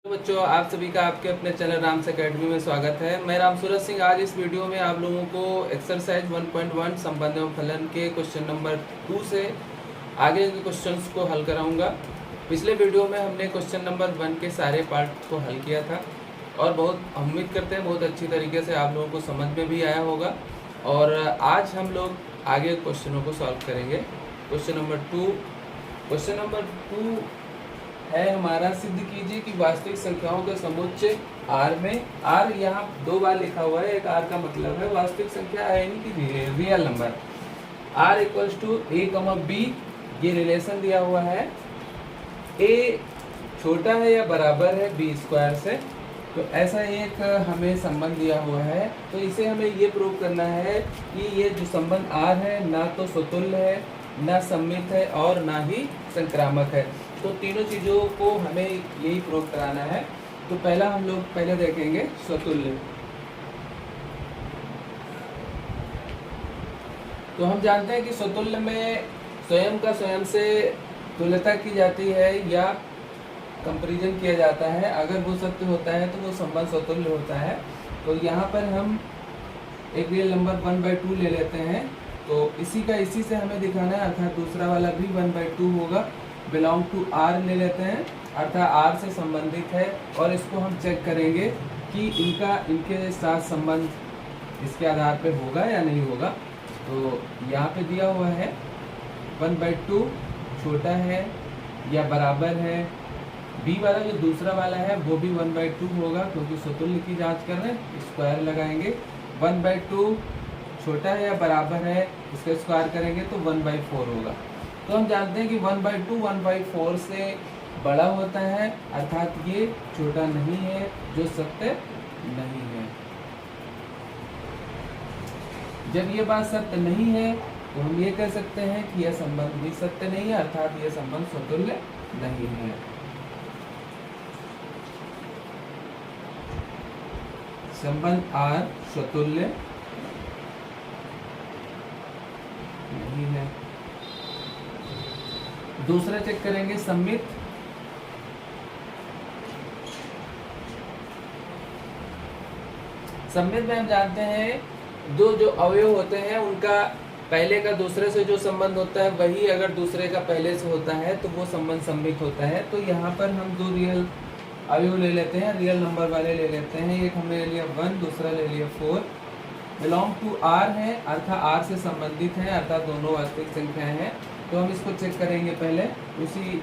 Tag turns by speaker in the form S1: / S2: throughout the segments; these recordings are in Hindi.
S1: तो बच्चों, आप सभी का आपके अपने चैनल राम्स एकेडमी में स्वागत है। मैं राम सूरज सिंह आज इस वीडियो में आप लोगों को एक्सरसाइज 1.1 संबंध एवं फलन के क्वेश्चन नंबर 2 से आगे के क्वेश्चंस को हल कराऊंगा। पिछले वीडियो में हमने क्वेश्चन नंबर 1 के सारे पार्ट को हल किया था और बहुत उम्मीद करते हैं बहुत अच्छी तरीके से आप लोगों को समझ में भी आया होगा। और आज हम लोग आगे क्वेश्चनों को सॉल्व करेंगे। क्वेश्चन नंबर 2 है हमारा, सिद्ध कीजिए कि वास्तविक संख्याओं का समुच्चय R में, R यहाँ 2 बार लिखा हुआ है, एक R का मतलब है वास्तविक संख्या है यानी कि real number. R equals to A, B, ये रिलेशन दिया हुआ है। A छोटा है या बराबर है B स्क्वायर से, तो ऐसा एक हमें संबंध दिया हुआ है। तो इसे हमें ये प्रूव करना है कि ये जो संबंध R है ना तो स्वतुल्य है, ना सम्मित है और ना ही संक्रामक है। तो तीनों चीज़ों को हमें यही प्रूव कराना है। तो पहला हम लोग पहले देखेंगे स्वतुल्य। तो हम जानते हैं कि स्वतुल्य में स्वयं का स्वयं से तुल्यता की जाती है या कंपैरिजन किया जाता है। अगर वो सत्य होता है तो वो संबंध स्वतुल्य होता है। तो यहाँ पर हम एक रियल नंबर 1/2 ले लेते हैं, तो इसी से हमें दिखाना है, अर्थात दूसरा वाला भी 1/2 होगा। बिलोंग टू R ले लेते हैं, अर्थात R से संबंधित है और इसको हम चेक करेंगे कि इनके साथ संबंध इसके आधार पे होगा या नहीं होगा। तो यहाँ पे दिया हुआ है 1/2 छोटा है या बराबर है। B वाला जो दूसरा वाला है वो भी 1/2 होगा, क्योंकि स्वतुल्य की जांच कर रहे हैं, स्क्वायर लगाएंगे। 1/2 छोटा है या बराबर है, इसका स्क्वायर करेंगे तो 1/4 होगा। तो हम जानते हैं कि 1/2 1/4 से बड़ा होता है, अर्थात ये छोटा नहीं है, जो सत्य नहीं है। जब ये बात सत्य नहीं है तो हम ये कह सकते हैं कि यह संबंध भी सत्य नहीं है, अर्थात यह संबंध स्वतुल्य नहीं है। संबंध R स्वतुल्य नहीं है। दूसरा चेक करेंगे सम्मित। सम्मित में हम जानते हैं जो अवयव होते हैं उनका पहले का दूसरे से जो संबंध होता है वही अगर दूसरे का पहले से होता है तो वो संबंध सम्मित होता है। तो यहाँ पर हम 2 रियल अवयव ले लेते हैं, रियल नंबर वाले ले लेते हैं। एक हमने ले लिया 1, दूसरा ले लिया 4। बिलोंग टू R है, अर्थात R से संबंधित है, अर्थात दोनों वास्तविक संख्याएं हैं। तो हम इसको चेक करेंगे पहले उसी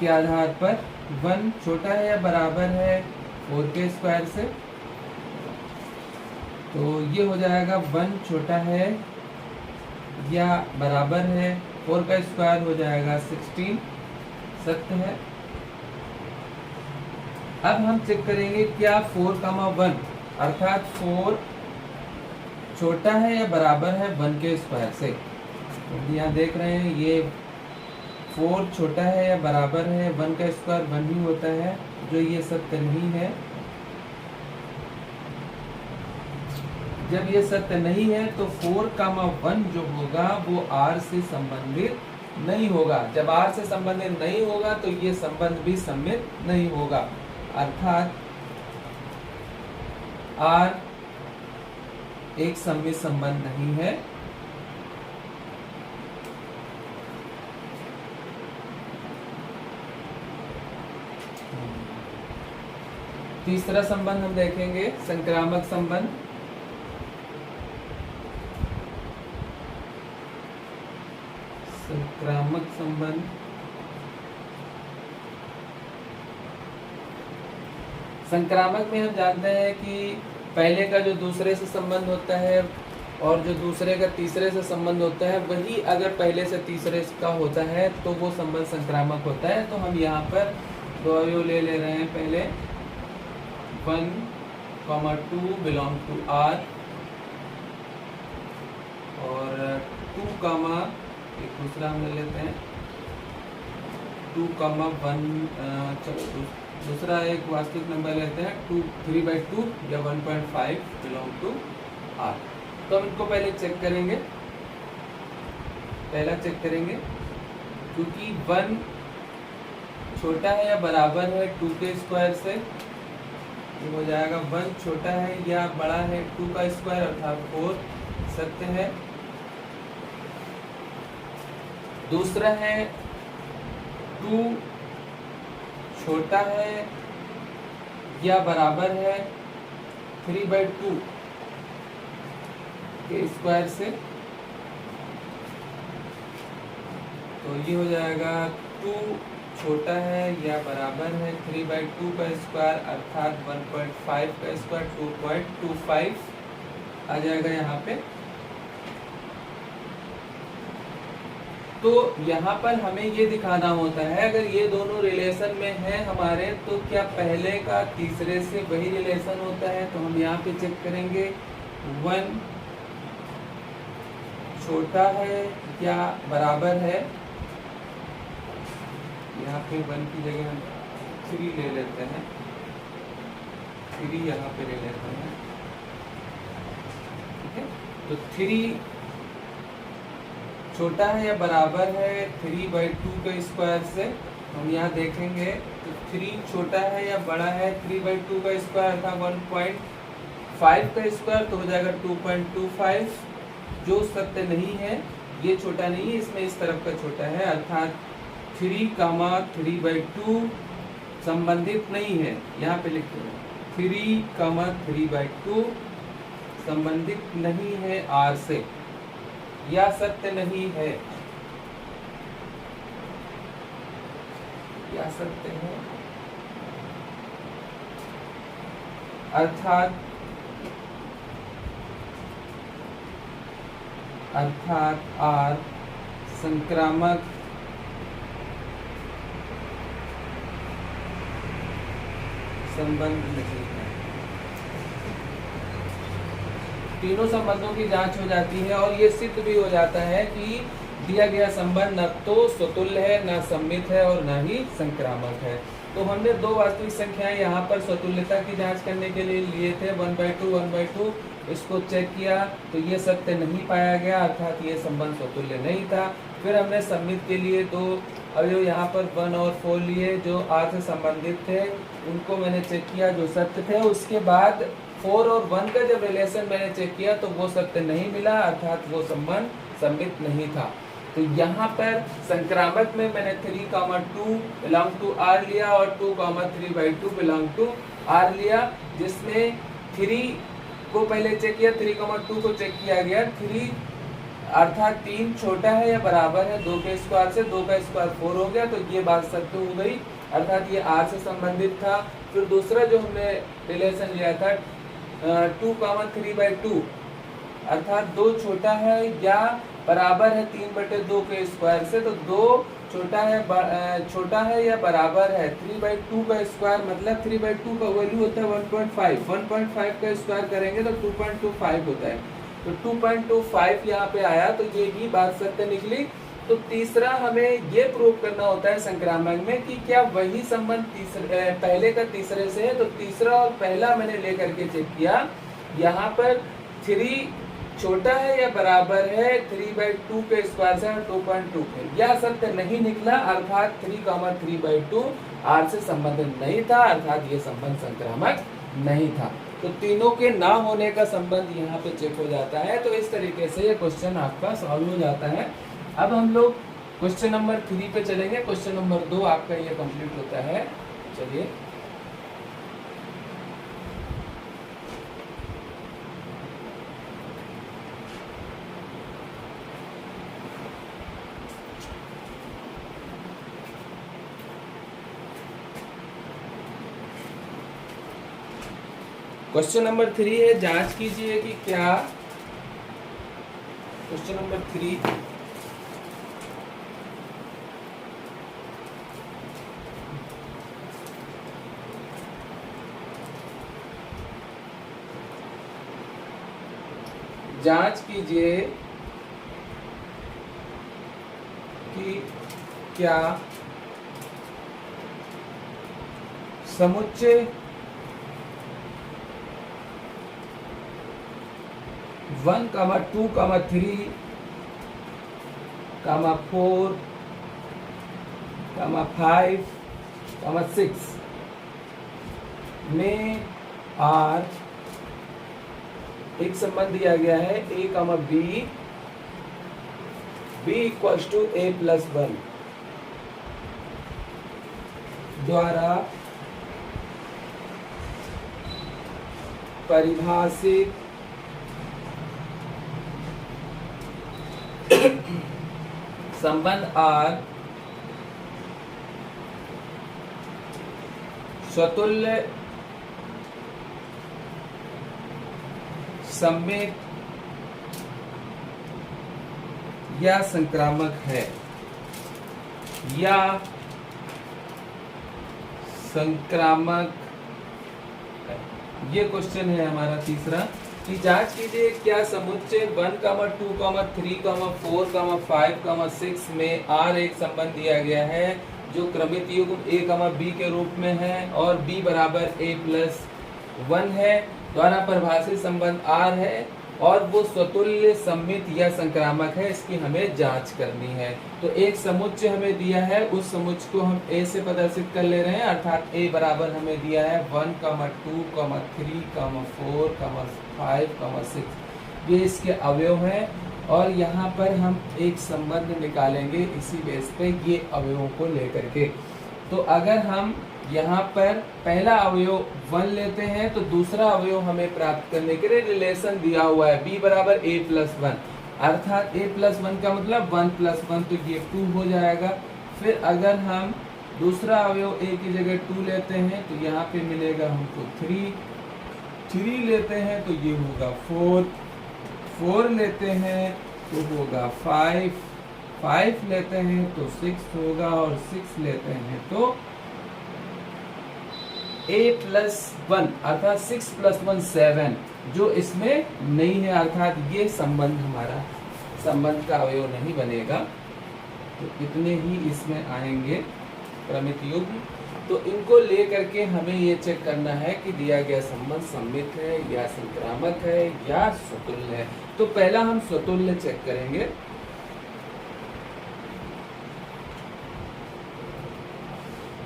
S1: के आधार पर। 1 छोटा है या बराबर है 4 के स्क्वायर से, तो ये हो जाएगा 1 छोटा है या बराबर है 4 का स्क्वायर हो जाएगा 16, सत्य है। अब हम चेक करेंगे क्या 4, 1 अर्थात 4 छोटा है या बराबर है 1 के स्क्वायर से। तो यहाँ देख रहे हैं ये 4 छोटा है या बराबर है 1 का स्क्वायर 1 ही होता है, जो ये सत्य नहीं है। जब ये सत्य नहीं है तो 4, 1 जो होगा वो R से संबंधित नहीं होगा। जब R से संबंधित नहीं होगा तो ये संबंध भी सम्मित नहीं होगा, अर्थात R एक सम्मित संबंध नहीं है। तीसरा संबंध हम देखेंगे संक्रामक संबंध। संक्रामक संबंध संक्रामक में हम जानते हैं कि पहले का जो दूसरे से संबंध होता है और जो दूसरे का तीसरे से संबंध होता है वही अगर पहले से तीसरे का होता है तो वो संबंध संक्रामक होता है। तो हम यहाँ पर 2 अवयव ले रहे हैं। पहले 1, 2 बिलोंग टू R और 2, एक दूसरा हम ले लेते हैं 2, 1, दूसरा एक वास्तविक नंबर लेते हैं 3/2 या 1.5 बिलोंग टू R। तो हम इनको पहले चेक करेंगे। पहला चेक करेंगे क्योंकि 1 छोटा है या बराबर है 2 के स्क्वायर से, ये हो जाएगा 1 छोटा है या बड़ा है 2 का स्क्वायर अर्थात 4 सत्य है। दूसरा है 2 छोटा है या बराबर है 3/2 के स्क्वायर से, तो ये हो जाएगा 2 छोटा है या बराबर है 3/2 का स्क्वायर अर्थात 1.5 का स्क्वायर 2.25 आ जाएगा यहाँ पे। तो यहाँ पर हमें ये दिखाना होता है अगर ये दोनों रिलेशन में है हमारे, तो क्या पहले का तीसरे से वही रिलेशन होता है। तो हम यहाँ पे चेक करेंगे 1 छोटा है या बराबर है, यहाँ पे 1 की जगह हम 3 ले लेते हैं, 3 यहाँ पे ले लेते हैं, ठीक है। तो 3 छोटा है या बराबर है 3/2 के स्क्वायर से, हम यहाँ देखेंगे तो 3 छोटा है या बड़ा है 3/2 का स्क्वायर था 1.5 का स्क्वायर, तो हो जाएगा 2.25। जो सत्य नहीं है, ये छोटा नहीं है, इसमें इस तरफ का छोटा है अर्थात 3,3/2 संबंधित नहीं है। यहाँ पे लिखते हैं 3,3/2 संबंधित नहीं है R से, या सत्य नहीं है, या सत्य है अर्थात R संक्रामक संबंध नहीं है। तीनों संबंधों की जांच हो जाती है और ये सिद्ध भी हो जाता है कि दिया गया संबंध न तो स्वतुल्य है, न सम्मित है और न ही संक्रामक है। तो हमने दो वास्तविक संख्याएं यहाँ पर स्वतुल्यता की जांच करने के लिए लिए थे 1/2 1/2, इसको चेक किया तो ये सत्य नहीं पाया गया अर्थात ये संबंध स्वतुल्य नहीं था। फिर हमने सम्मित के लिए दो अवयव यहाँ पर 1 और 4 लिए जो R से संबंधित थे, उनको मैंने चेक किया जो सत्य थे। उसके बाद 4 और 1 का जब रिलेशन मैंने चेक किया तो वो सत्य नहीं मिला अर्थात वो संबंध सम्मित नहीं था। तो यहाँ पर संक्रामक में मैंने 3,2 बिलोंग टू R लिया और 2,3/2 बिलोंग टू R लिया, जिसमें 3 को पहले चेक किया, 3,2 को चेक किया गया। 3 अर्थात 3 छोटा है या बराबर है 2 के स्क्वायर से, 2 का स्क्वायर 4 हो गया, तो ये बात सत्य हो गई अर्थात ये R से संबंधित था। फिर दूसरा जो हमने रिलेशन लिया था 2,3/2 अर्थात 2 छोटा है या बराबर है 3/2 के स्क्वायर से, तो 2 छोटा है या बराबर है 3/2 का स्क्वायर, मतलब 3/2 का वैल्यू होता है 1.5, 1.5 का स्क्वायर करेंगे तो 2.25 होता है, तो 2.25 यहाँ पे आया, तो ये भी बात सत्य निकली। तो तीसरा हमें ये प्रूव करना होता है संक्रामक में कि क्या वही संबंध पहले का तीसरे से है। तो तीसरा और पहला मैंने लेकर के चेक किया, यहाँ पर 3 छोटा है या बराबर है 3/2 के स्क्वायर से 2.2 के, यह सत्य नहीं निकला अर्थात 3,3/2 R से संबंधित नहीं था अर्थात ये संबंध संक्रामक नहीं था। तो तीनों के ना होने का संबंध यहाँ पे चेक हो जाता है। तो इस तरीके से ये क्वेश्चन आपका सॉल्व हो जाता है। अब हम लोग क्वेश्चन नंबर 3 पे चलेंगे। क्वेश्चन नंबर 2 आपका ये कंप्लीट होता है। चलिए क्वेश्चन नंबर 3 है, जांच कीजिए कि क्या क्वेश्चन नंबर 3 जांच कीजिए कि क्या समुच्चय 1, 2, 3, 4, 5, 6 में आर एक संबंध दिया गया है A comma B, B equals to A plus 1 द्वारा परिभाषित संबंध आर स्वतुल्य सममित या संक्रामक है, या संक्रामक है। ये क्वेश्चन है हमारा तीसरा कि जांच कीजिए क्या समुच्चय 1, 2, 3, 4, 5, 6 में आर एक संबंध दिया गया है जो क्रमित युग्म a, b के रूप में है और b बराबर a प्लस 1 है, द्वारा परिभाषित संबंध R है और वो स्वतुल्य सममित या संक्रामक है। इसकी हमें जांच करनी है। तो एक समुच्चय हमें दिया है, उस समुच्चय को हम A से प्रदर्शित कर ले रहे हैं, अर्थात A बराबर हमें दिया है 1, 2, 3, 4, 5, 6। ये इसके अवयव हैं और यहाँ पर हम एक संबंध निकालेंगे इसी बेस पे ये अवयवों को लेकर के। तो अगर हम यहाँ पर पहला अवयव 1 लेते हैं तो दूसरा अवयव हमें प्राप्त करने के लिए रिलेशन दिया हुआ है b बराबर a प्लस 1, अर्थात a प्लस 1 का मतलब 1 प्लस 1, तो ये 2 हो जाएगा। फिर अगर हम दूसरा अवयव a की जगह 2 लेते हैं तो यहाँ पे मिलेगा हमको 3 लेते हैं तो ये होगा 4 लेते हैं तो होगा 5 लेते हैं तो 6 होगा और 6 लेते हैं तो a प्लस 1 अर्थात 6 प्लस 1 7, जो इसमें नहीं है, अर्थात ये संबंध हमारा संबंध का अवयव नहीं बनेगा। तो इतने ही इसमें आएंगे क्रमित युग्म। तो इनको लेकर के हमें ये चेक करना है कि दिया गया संबंध सममित है या संक्रामक है या स्वतुल्य है। तो पहला हम स्वतुल्य चेक करेंगे।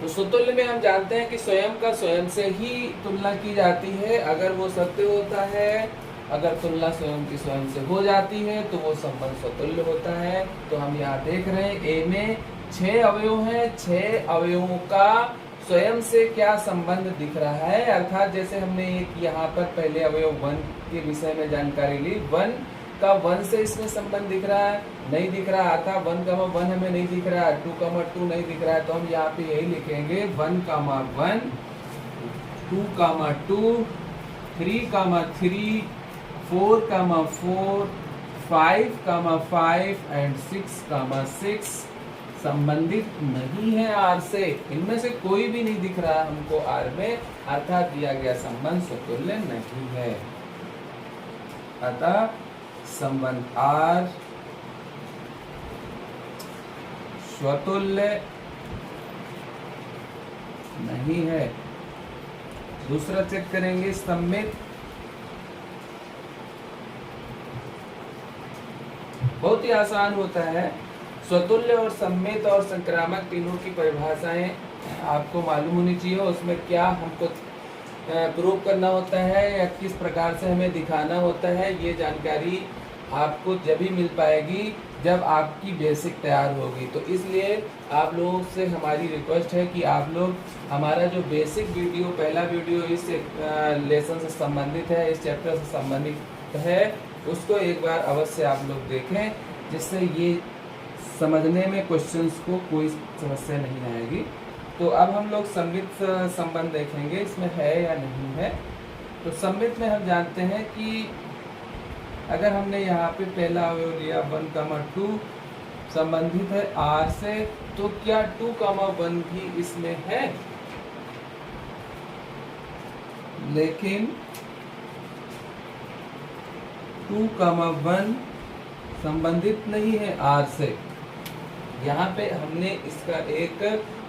S1: तो स्वतुल्य में हम जानते हैं कि स्वयं का स्वयं से ही तुलना की जाती है। अगर वो सत्य होता है, अगर तुलना स्वयं की स्वयं से हो जाती है तो वो संबंध स्वतुल्य होता है। तो हम यहाँ देख रहे हैं ए में 6 अवयव हैं, 6 अवयवों का स्वयं से क्या संबंध दिख रहा है, अर्थात जैसे हमने एक यहाँ पर पहले अवयव 1 के विषय में जानकारी ली, 1 का 1 से इसमें संबंध दिख रहा है, नहीं दिख रहा, अर्थात 1, 1 हमें नहीं दिख रहा है, 2, 2 नहीं दिख रहा है। तो हम यहाँ पे यही लिखेंगे 1, 1, 2, 2, 3, 3, 4, 4, 5, एंड 6, संबंधित नहीं है आर से। इनमें से कोई भी नहीं दिख रहा हमको आर में, अर्थात दिया गया संबंध स्वतुल्य नहीं है। अतः संबंध आर स्वतुल्य नहीं है। दूसरा चेक करेंगे सममित। बहुत ही आसान होता है। स्वतुल्य और सममित और संक्रामक तीनों की परिभाषाएं आपको मालूम होनी चाहिए। उसमें क्या हमको प्रूव करना होता है या किस प्रकार से हमें दिखाना होता है, ये जानकारी आपको जब ही मिल पाएगी जब आपकी बेसिक तैयार होगी। तो इसलिए आप लोगों से हमारी रिक्वेस्ट है कि आप लोग हमारा जो बेसिक वीडियो, पहला वीडियो इस लेसन से संबंधित है, इस चैप्टर से संबंधित है, उसको एक बार अवश्य आप लोग देखें, जिससे ये समझने में क्वेश्चंस को कोई समस्या नहीं आएगी। तो अब हम लोग सममित संबंध देखेंगे, इसमें है या नहीं है। तो सममित में हम जानते हैं कि अगर हमने यहाँ पे पहला अवयव लिया 1, 2 संबंधित है R से, तो क्या 2, 1 भी इसमें है? लेकिन 2, 1 संबंधित नहीं है R से। यहाँ पे हमने इसका एक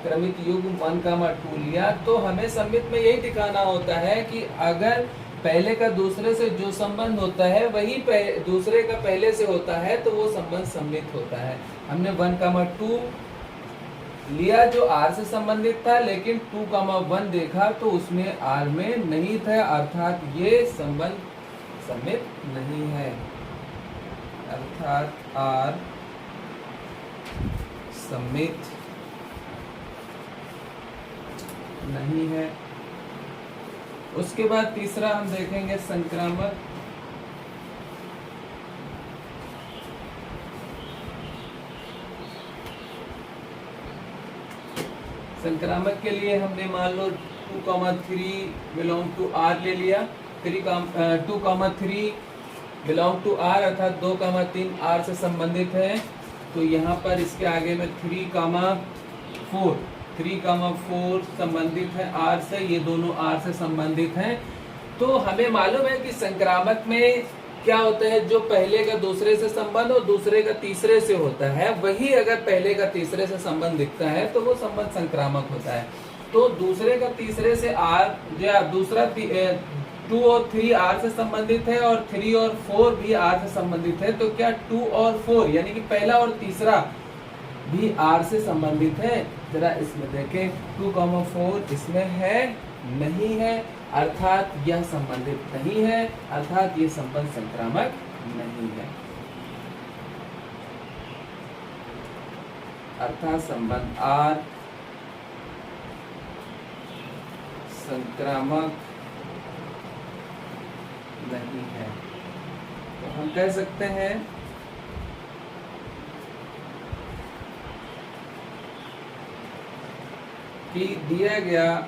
S1: क्रमित युग्म 1, 2 लिया, तो हमें सममित में यही दिखाना होता है कि अगर पहले का दूसरे से जो संबंध होता है वही दूसरे का पहले से होता है तो वो संबंध सममित होता है। हमने 1, 2 लिया जो R से संबंधित था, लेकिन 2,1 देखा तो उसमें R में नहीं था, अर्थात ये संबंध सममित नहीं है, अर्थात R सममित नहीं है। उसके बाद तीसरा हम देखेंगे संक्रामक। संक्रामक के लिए हमने मान लो 2,3 बिलोंग टू R ले लिया, 2,3 बिलोंग टू R अर्थात 2,3 R से संबंधित है। तो यहाँ पर इसके आगे में 3,4 संबंधित है R से, ये दोनों R से संबंधित हैं। तो हमें मालूम है कि संक्रामक में क्या होता है, जो पहले का दूसरे से संबंध और दूसरे का तीसरे से होता है, वही अगर पहले का तीसरे से संबंध दिखता है तो वो संबंध संक्रामक होता है। तो दूसरे का तीसरे से R या दूसरा 2 और 3 R से संबंधित है और 3 और 4 भी R से संबंधित है। तो क्या 2 और 4 यानी कि पहला और तीसरा भी R से संबंधित है? जरा इसमें देखें, 2,4 इसमें है नहीं है, अर्थात यह संबंधित नहीं है, अर्थात ये संबंध संक्रामक नहीं है, अर्थात संबंध R संक्रामक नहीं है। तो हम कह सकते हैं कि दिया गया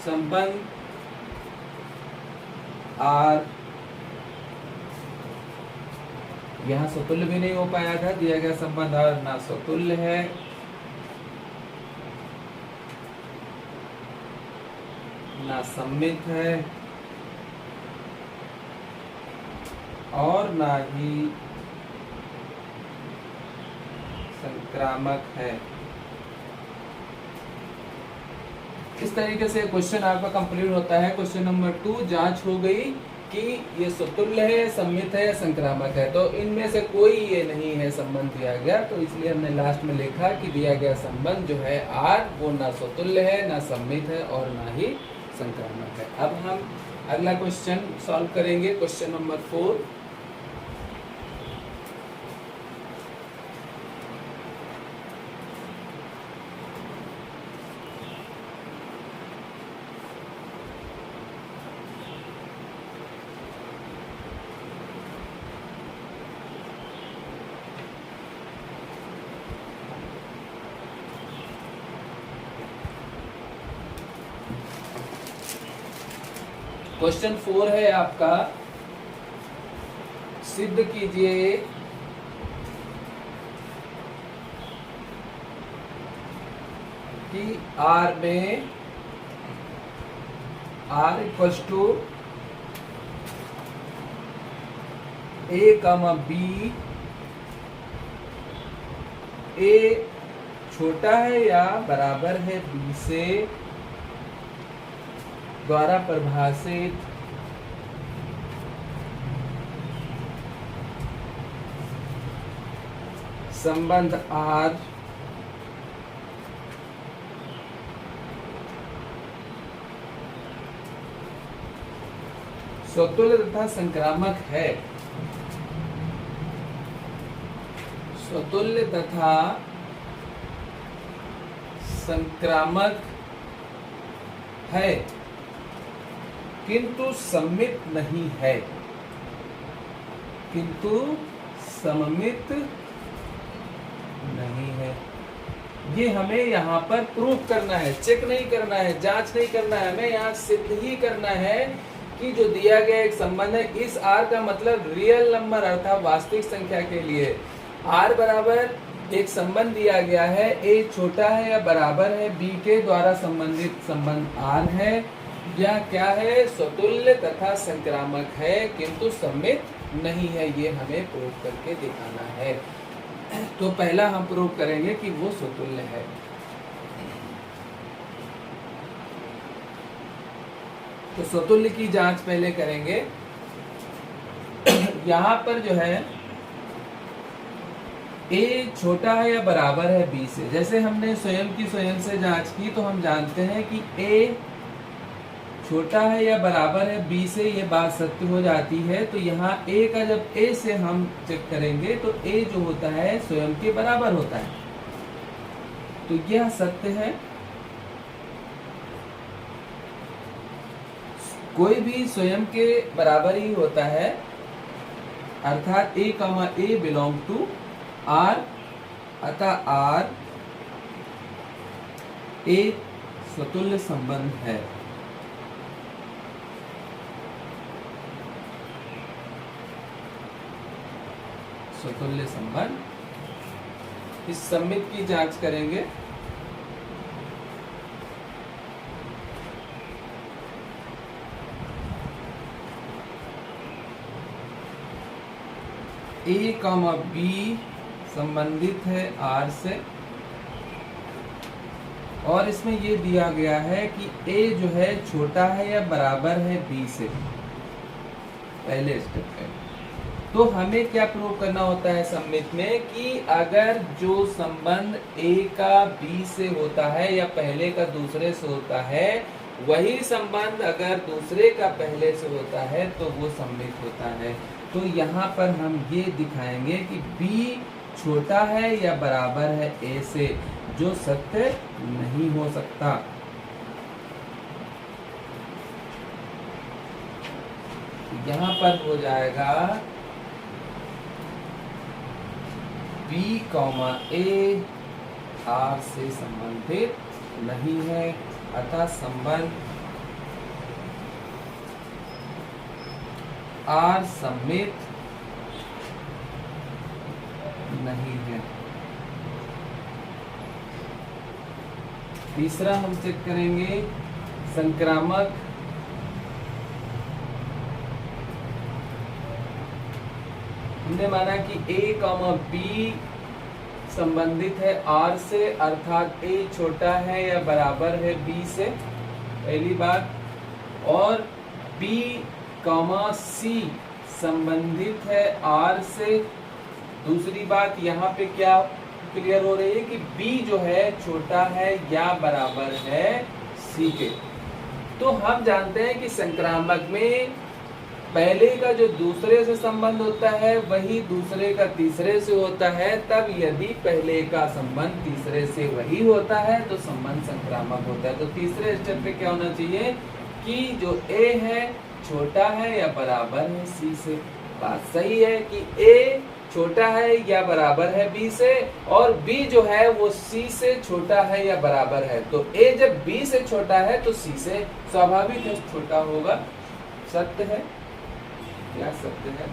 S1: संबंध R यहाँ समतुल्य भी नहीं हो पाया था, दिया गया संबंध R ना समतुल्य है ना सममित है और ना ही संक्रामक है। इस तरीके से क्वेश्चन आपका कंप्लीट होता है। क्वेश्चन नंबर 2 जांच हो गई कि ये समतुल्य है, सममित है, संक्रामक है। तो इनमें से कोई ये नहीं है संबंध दिया गया, तो इसलिए हमने लास्ट में लिखा कि दिया गया संबंध जो है R वो ना समतुल्य है, ना सममित है और ना ही संक्रामक है। अब हम अगला क्वेश्चन सॉल्व करेंगे, क्वेश्चन नंबर 4। क्वेश्चन 4 है आपका, सिद्ध कीजिए कि R में R equals to A, B, A छोटा है या बराबर है B से द्वारा परिभाषित संबंध R स्वतुल्य तथा संक्रामक है। स्वतुल्य तथा संक्रामक है किंतु सममित नहीं है, किंतु सममित नहीं है। ये हमें यहाँ पर प्रूव करना है, चेक नहीं करना है, जांच नहीं करना है, हमें यहाँ सिद्ध ही करना है कि जो दिया गया एक संबंध है, इस R का मतलब रियल नंबर अर्थात वास्तविक संख्या के लिए R बराबर एक संबंध दिया गया है, A छोटा है या बराबर है B के द्वारा संबंधित संबंध R है, यह क्या है, स्वतुल्य तथा संक्रामक है किंतु सममित नहीं है। ये हमें प्रूव करके दिखाना है। तो पहला हम प्रूव करेंगे कि वो स्वतुल्य है। तो स्वतुल्य की जांच पहले करेंगे। यहाँ पर जो है ए छोटा है या बराबर है बी से। जैसे हमने स्वयं की स्वयं से जांच की तो हम जानते हैं कि ए छोटा है या बराबर है बी से, ये बात सत्य हो जाती है। तो यहाँ ए का जब ए से हम चेक करेंगे तो ए जो होता है स्वयं के बराबर होता है, तो यह सत्य है। कोई भी स्वयं के बराबर ही होता है, अर्थात ए कमा ए बिलोंग टू आर, अतः आर एक स्वतुल्य संबंध है। स्वतुल्य संबंध। इस सममित की जांच करेंगे। ए कॉमा बी संबंधित है आर से, और इसमें ये दिया गया है कि ए जो है छोटा है या बराबर है बी से, पहले स्टेप पे। तो हमें क्या प्रूव करना होता है सममित में कि अगर जो संबंध ए का बी से होता है या पहले का दूसरे से होता है, वही संबंध अगर दूसरे का पहले से होता है तो वो सममित होता है। तो यहाँ पर हम ये दिखाएंगे कि बी छोटा है या बराबर है ए से, जो सत्य नहीं हो सकता। यहाँ पर हो जाएगा B, A R से संबंधित नहीं है, अतः संबंध R सममित नहीं है। तीसरा हम चेक करेंगे संक्रामक। हमने माना कि A, B संबंधित है R से, अर्थात A छोटा है या बराबर है B से, पहली बात। और B, C संबंधित है R से। दूसरी बात यहाँ पे क्या क्लियर हो रही है कि B जो है छोटा है या बराबर है C के। तो हम जानते हैं कि संक्रामक में पहले का जो दूसरे से संबंध होता है वही दूसरे का तीसरे से होता है। तब यदि पहले का संबंध तीसरे से वही होता है तो संबंध संक्रामक होता है। तो तीसरे स्टेप पे क्या होना चाहिए कि जो A है छोटा है या बराबर है C से। बात सही है कि A छोटा है या बराबर है B से, और B जो है वो C से छोटा है या बराबर है। तो A जब B से छोटा है तो C से स्वाभाविक है छोटा होगा। सत्य है, क्या सत्य है?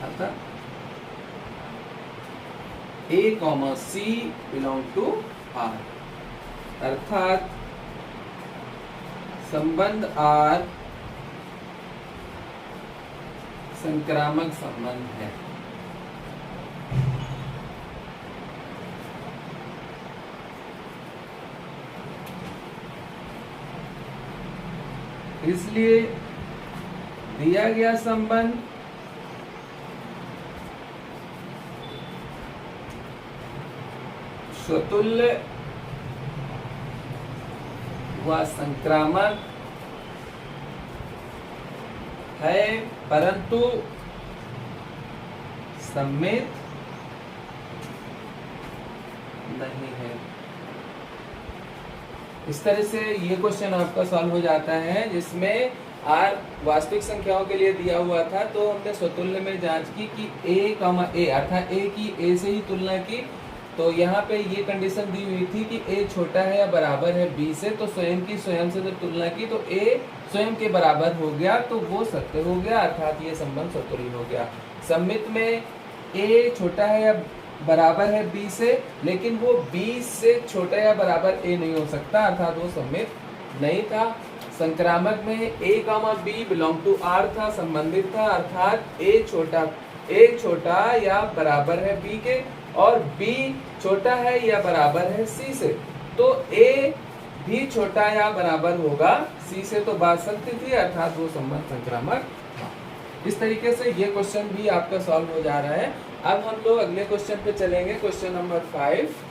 S1: अतः A, C belong to R, अर्थात संबंध R संक्रामक संबंध है। इसलिए दिया गया संबंध स्वतुल्य व संक्रामक है, परंतु सममित नहीं है। इस तरह से ये क्वेश्चन आपका सॉल्व हो जाता है, जिसमें R वास्तविक संख्याओं के लिए दिया हुआ था। तो हमने स्वतुल्य में जांच की कि A, A अर्थात A की A से ही तुलना की। तो यहाँ पे ये कंडीशन दी हुई थी कि A छोटा है या बराबर है B से। तो स्वयं की स्वयं से जब तुलना की तो A स्वयं के बराबर हो गया, तो वो सत्य हो गया, अर्थात ये संबंध स्वतुल्य हो गया। सममित में A छोटा है या बराबर है B से, लेकिन वो B से छोटा या बराबर A नहीं हो सकता, अर्थात वो सममित नहीं था। संक्रामक में A, B belong to R था, संबंधित था, अर्थात A छोटा या बराबर है B के, और B छोटा है या बराबर है C से। तो A भी छोटा या बराबर होगा C से, तो बात सत्य थी, अर्थात वो संबंध संक्रामक था। इस तरीके से ये क्वेश्चन भी आपका सॉल्व हो जा रहा है। अब हम लोग अगले क्वेश्चन पे चलेंगे, क्वेश्चन नंबर 5।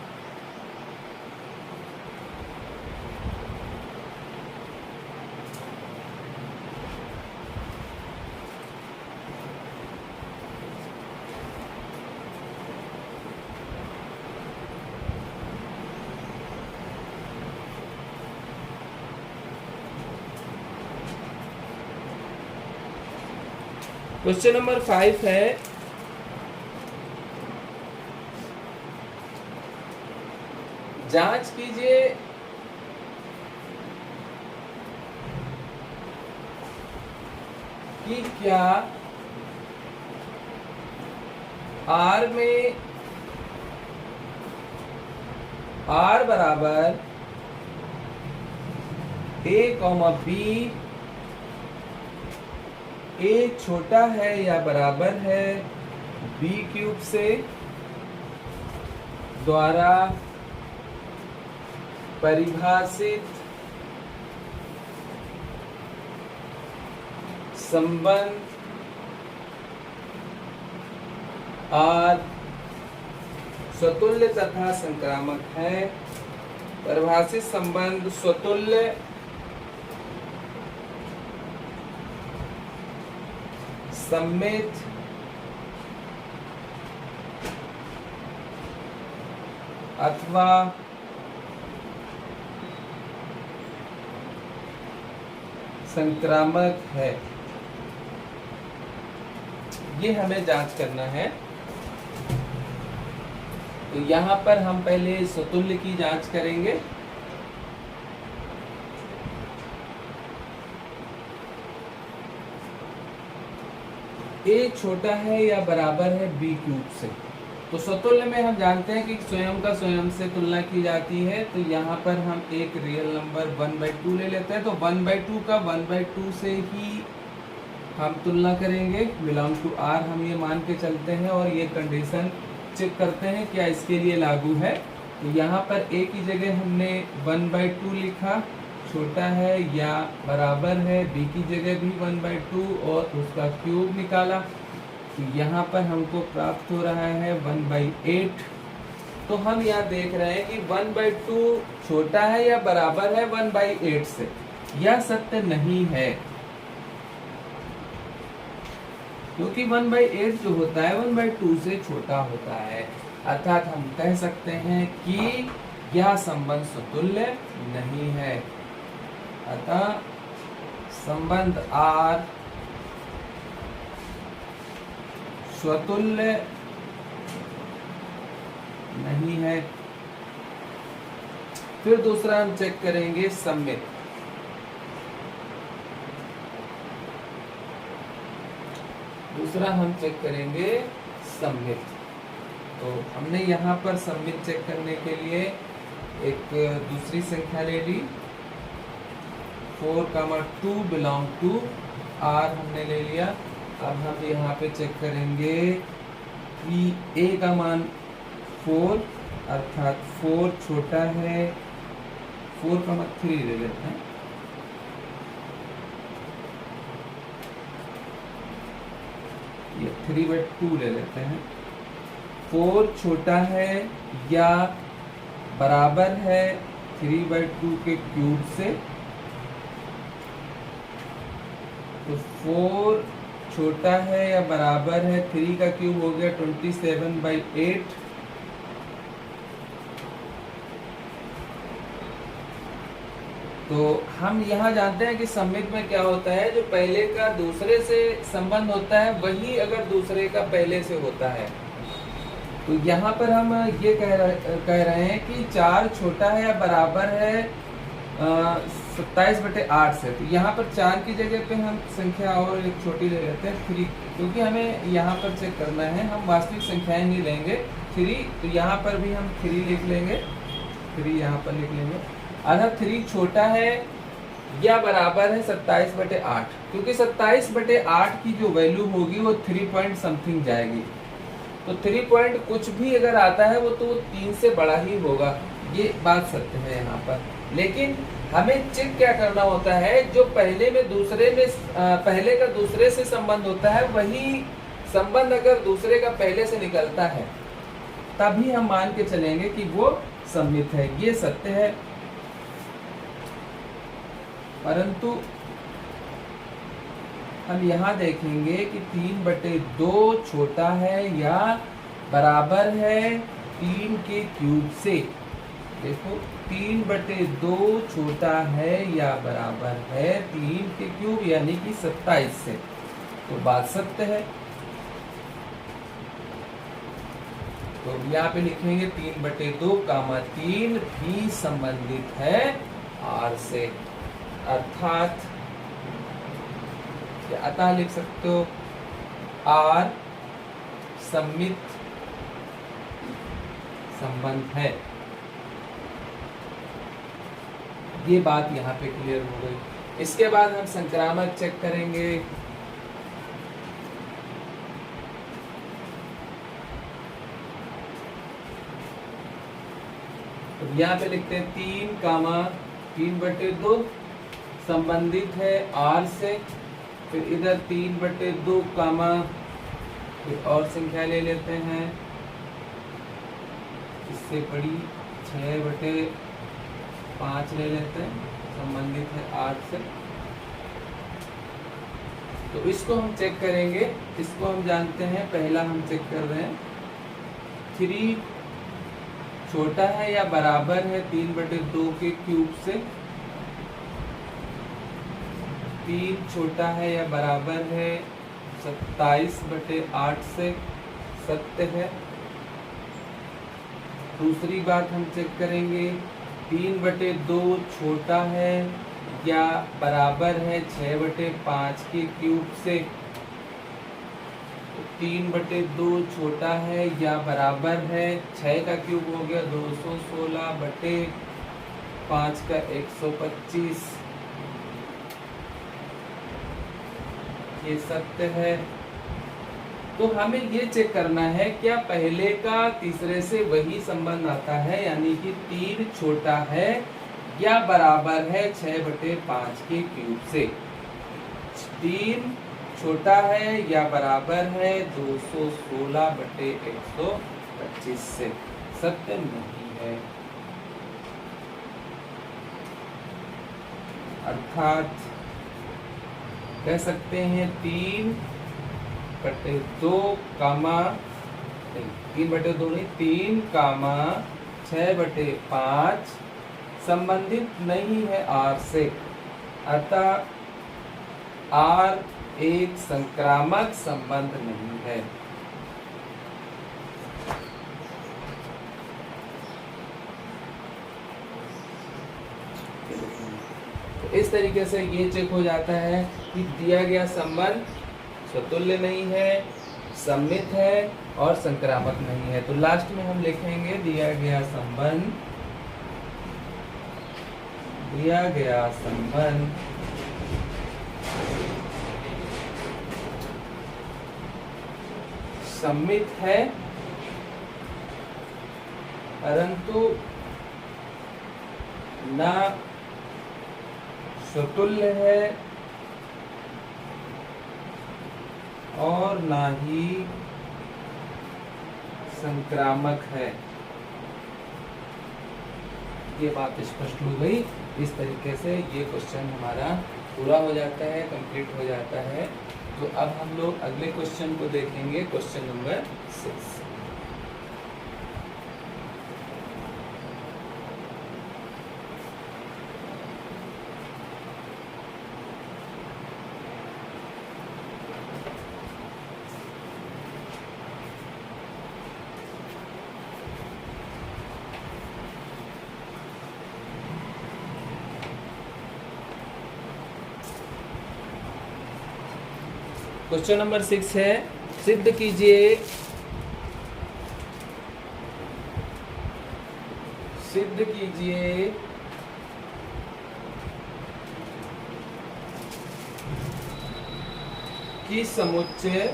S1: क्वेश्चन नंबर 5 है, जांच कीजिए कि क्या R में R बराबर a, b a छोटा है या बराबर है b क्यूब से द्वारा परिभाषित संबंध R स्वतुल्य तथा संक्रामक है। परिभाषित संबंध स्वतुल्य सममित अथवा संक्रामक है, ये हमें जांच करना है। तो यहाँ पर हम पहले स्वतुल्य की जांच करेंगे। a छोटा है या बराबर है b क्यूब से। तो स्वतुल्य में हम जानते हैं कि स्वयं का स्वयं से तुलना की जाती है। तो यहाँ पर हम एक रियल नंबर 1/2 ले लेते हैं। तो 1/2 का 1/2 से ही हम तुलना करेंगे, बिलोंग टू R हम ये मान के चलते हैं और ये कंडीशन चेक करते हैं क्या इसके लिए लागू है। तो यहाँ पर a की जगह हमने 1/2 लिखा, छोटा है या बराबर है, b की जगह भी 1/2 और उसका क्यूब निकाला। तो यहाँ पर हमको प्राप्त हो रहा है 1/8। तो हम यहाँ देख रहे हैं कि 1/2 छोटा है या बराबर है 1/8 से। यह सत्य नहीं है, क्योंकि 1/8 जो होता है 1/2 से छोटा होता है। अर्थात हम कह सकते हैं कि यह संबंध स्वतुल्य नहीं है। अतः संबंध R स्वतुल्य नहीं है। फिर दूसरा हम चेक करेंगे सममित। दूसरा हम चेक करेंगे सममित। तो हमने यहाँ पर सममित चेक करने के लिए एक दूसरी संख्या ले ली, 4,2 बिलोंग टू R हमने ले लिया। अब हम यहाँ पे चेक करेंगे कि a का मान 4 अर्थात 4 छोटा है, 4,3 ले लेते हैं। ये 3/2 ले लेते हैं। 4 छोटा है या बराबर है 3/2 के क्यूब से। तो 4 छोटा है या बराबर है 3 का क्यूब हो गया 27/8। तो हम यहाँ जानते हैं कि सममित में क्या होता है, जो पहले का दूसरे से संबंध होता है वही अगर दूसरे का पहले से होता है। तो यहाँ पर हम ये कह रहे हैं कि 4 छोटा है या बराबर है 27/8 से। तो यहाँ पर 4 की जगह पे हम संख्या और एक छोटी ले लेते हैं 3, क्योंकि हमें यहाँ पर चेक करना है, हम वास्तविक संख्याएं नहीं लेंगे 3। तो यहाँ पर भी हम 3 लिख लेंगे, 3 यहाँ पर लिख लेंगे। अगर 3 छोटा है या बराबर है 27/8, क्योंकि 27/8 की जो वैल्यू होगी वो 3 पॉइंट समथिंग जाएगी। तो 3 पॉइंट कुछ भी अगर आता है वो तो 3 से बड़ा ही होगा। ये बात सत्य है यहाँ पर। लेकिन हमें चेक क्या करना होता है, जो पहले में दूसरे में पहले का दूसरे से संबंध होता है, वही संबंध अगर दूसरे का पहले से निकलता है तभी हम मान के चलेंगे कि वो सम्मित है। ये सत्य है। परंतु हम यहाँ देखेंगे कि 3/2 छोटा है या बराबर है 3 के क्यूब से। देखो 3/2 छोटा है या बराबर है 3 के क्यूब यानी कि 27 से, तो बात सत्य है। तो यहाँ पे लिखेंगे 3/2 कामा 3 भी संबंधित है R से, अर्थात अतः लिख सकते हो R सम्मित संबंध है। ये बात यहाँ पे क्लियर हो गई। इसके बाद हम संक्रामक चेक करेंगे। तो यहाँ पे लिखते हैं 3 कामा 3/2 संबंधित है R से, फिर इधर 3/2 कामा फिर और संख्या ले लेते हैं, इससे बड़ी 6/5 ले लेते हैं, संबंधित है 8 से। तो इसको हम चेक करेंगे। इसको हम जानते हैं, पहला हम चेक कर रहे हैं 3 छोटा है या बराबर है 3/2 के क्यूब से। 3 छोटा है या बराबर है 27/8 से, सत्य है। दूसरी बात हम चेक करेंगे 3/2 छोटा है या बराबर है 6/5 के क्यूब से। 3/2 छोटा है या बराबर है 6 का क्यूब हो गया 216/5 का 125, ये सत्य है। तो हमें ये चेक करना है क्या पहले का तीसरे से वही संबंध आता है, यानी कि 3 छोटा है या बराबर है 6/5 के क्यूब से। 3 छोटा है या बराबर है 216/125 से, सत्य नहीं है। अर्थात कह सकते हैं 3/2 कामा 3/2 नहीं 3 कामा 6/5 संबंधित नहीं है R से, अतः R एक संक्रामक संबंध नहीं है। तो इस तरीके से ये चेक हो जाता है कि दिया गया संबंध स्वतुल्य नहीं है, सम्मित है और संक्रामक नहीं है। तो लास्ट में हम लिखेंगे दिया गया संबंध सम्मित है परंतु ना स्वतुल्य है और ना ही संक्रामक है। ये बात स्पष्ट हो गई। इस तरीके से ये क्वेश्चन हमारा पूरा हो जाता है, कंप्लीट हो जाता है। तो अब हम लोग अगले क्वेश्चन को देखेंगे, क्वेश्चन नंबर 6। क्वेश्चन नंबर 6 है, सिद्ध कीजिए कि समुच्चय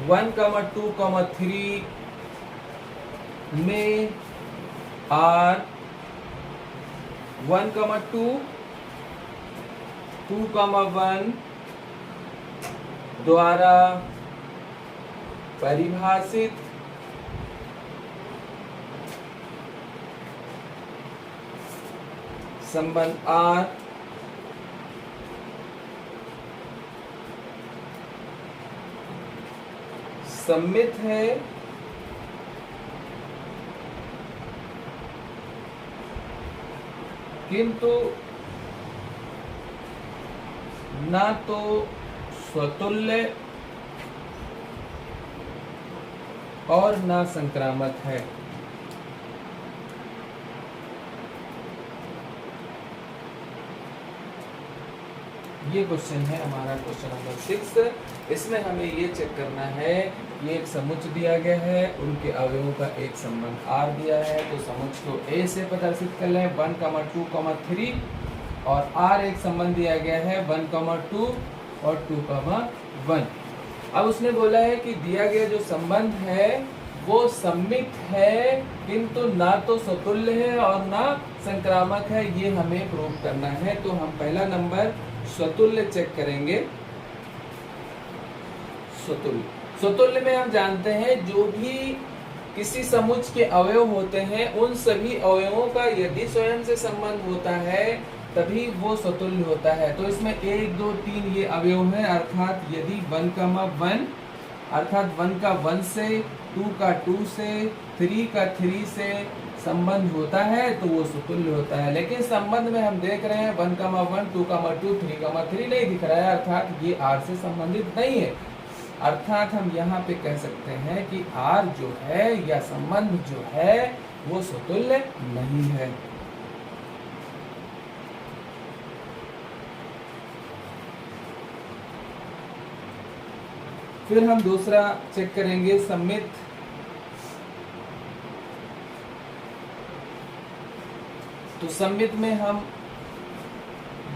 S1: 1,2,3 में R 1,2 2,1 द्वारा परिभाषित संबंध R सम्मित है किंतु ना तो स्वतुल्य और ना संक्रामक है। ये क्वेश्चन है हमारा क्वेश्चन नंबर 6। इसमें हमें ये चेक करना है कि एक समुच्चय दिया गया है, उनके अवयवों का एक संबंध R दिया है, तो समुच्चय को A से प्रदर्शित कर लें 1,2,3 और R एक संबंध दिया गया है 1,2 और 2,1। अब उसने बोला है कि दिया गया जो संबंध है वो सम्मित है किंतु ना तो स्वतुल्य है और ना संक्रामक है, ये हमें प्रूव करना है। तो हम पहला नंबर स्वतुल्य चेक करेंगे। स्वतुल्य में हम जानते हैं जो भी किसी समुच्चय के अवयव होते हैं उन सभी अवयवों का यदि स्वयं से संबंध होता है तभी वो स्वतुल्य होता है। तो इसमें 1, 2, 3 ये अवयव है, अर्थात यदि 1,1 अर्थात 1 का 1 से, 2 का 2 से, 3 का 3 से संबंध होता है तो वो स्वतुल्य होता है। लेकिन संबंध में हम देख रहे हैं 1,1 2,2 3,3 नहीं दिख रहा है, अर्थात ये R से संबंधित नहीं है। अर्थात हम यहाँ पे कह सकते हैं कि R जो है या संबंध जो है वो स्वतुल्य नहीं है। फिर हम दूसरा चेक करेंगे सम्मित। तो सम्मित में हम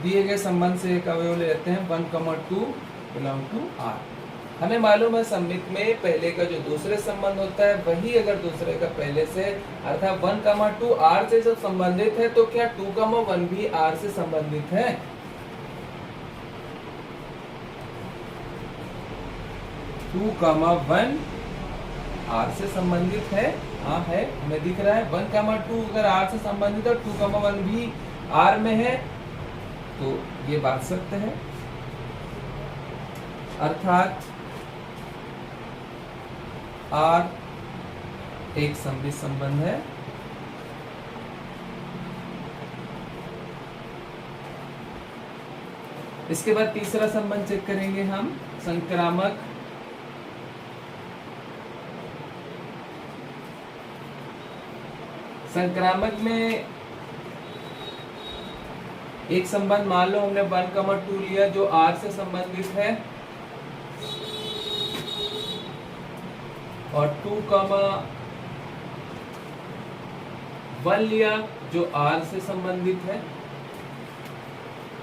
S1: दिए गए संबंध से एक अवयव ले लेते हैं 1,2 बिलोंग टू R। हमें मालूम है सम्मित में पहले का जो दूसरे संबंध होता है वही अगर दूसरे का पहले से अर्थात 1,2 R से जब संबंधित है तो क्या 2,1 भी R से संबंधित है? 2,1 R से संबंधित है, हाँ है, हमें दिख रहा है। 1,2 अगर R से संबंधित है, 2,1 भी R में है, तो ये बात सत्य है। अर्थात R एक सम्मित संबंध है। इसके बाद तीसरा संबंध चेक करेंगे हम, संक्रामक। संक्रामक में एक संबंध मान लो हमने 1,2 लिया जो R से संबंधित है और 2,1 लिया जो R से संबंधित है।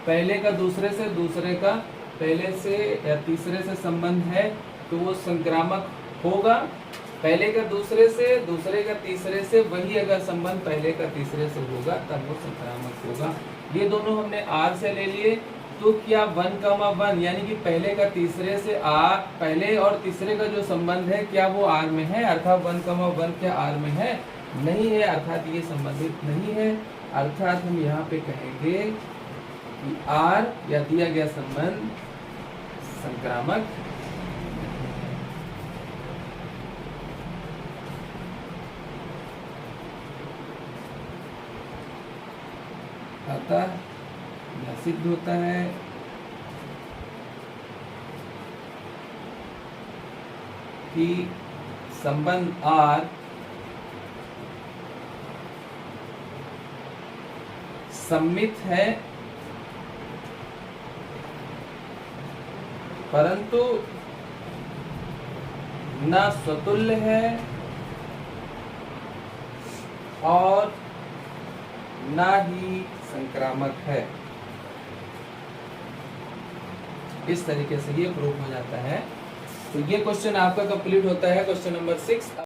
S1: पहले का दूसरे से, दूसरे का पहले से या तीसरे से संबंध है तो वो संक्रामक होगा। पहले का दूसरे से, दूसरे का तीसरे से, वही अगर संबंध पहले का तीसरे से होगा तब वो संक्रामक होगा। ये दोनों हमने R से ले लिए, तो क्या 1,1 यानी कि पहले का तीसरे से R, पहले और तीसरे का जो संबंध है क्या वो R में है? अर्थात 1,1 क्या R में है? नहीं है, अर्थात ये संबंधित नहीं है। अर्थात हम यहाँ पे कहेंगे कि R या दिया गया संबंध संक्रामक अतः यह सिद्ध होता है कि संबंध R सम्मित है परंतु न स्वतुल्य है और ना ही संक्रामक है। इस तरीके से ये प्रूव हो जाता है। तो ये क्वेश्चन आपका कंप्लीट होता है, क्वेश्चन नंबर 6।